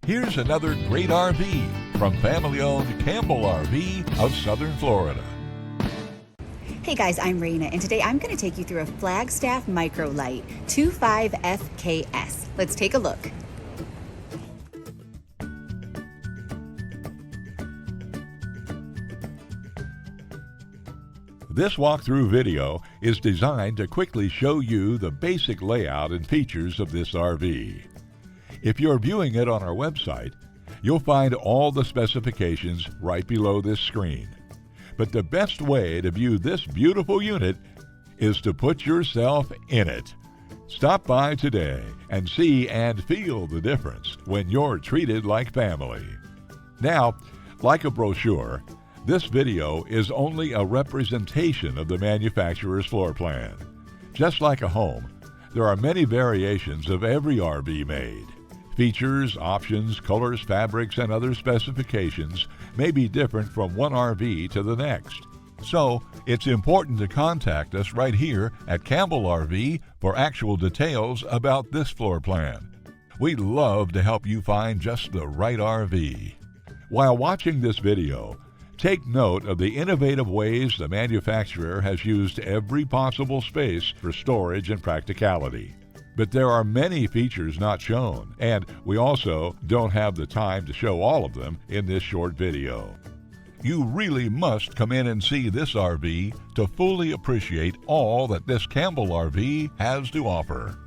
Here's another great RV from family-owned Campbell RV of Southern Florida. Hey guys, I'm Raina, and today I'm going to take you through a Flagstaff Micro Lite 25FKS. Let's take a look. This walkthrough video is designed to quickly show you the basic layout and features of this RV. If you're viewing it on our website, you'll find all the specifications right below this screen. But the best way to view this beautiful unit is to put yourself in it. Stop by today and see and feel the difference when you're treated like family. Now, like a brochure, this video is only a representation of the manufacturer's floor plan. Just like a home, there are many variations of every RV made. Features, options, colors, fabrics, and other specifications may be different from one RV to the next. So, it's important to contact us right here at Campbell RV for actual details about this floor plan. We'd love to help you find just the right RV. While watching this video, take note of the innovative ways the manufacturer has used every possible space for storage and practicality. But there are many features not shown, and we also don't have the time to show all of them in this short video. You really must come in and see this RV to fully appreciate all that this Campbell RV has to offer.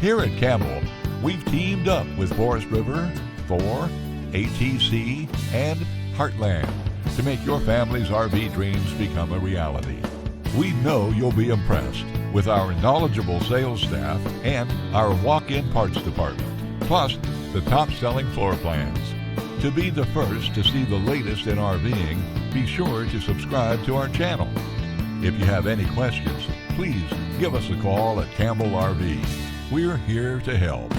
Here at Campbell, we've teamed up with Forest River, Thor, ATC, and Heartland to make your family's RV dreams become a reality. We know you'll be impressed with our knowledgeable sales staff and our walk-in parts department, plus the top-selling floor plans. To be the first to see the latest in RVing, be sure to subscribe to our channel. If you have any questions, please give us a call at Campbell RV. We're here to help.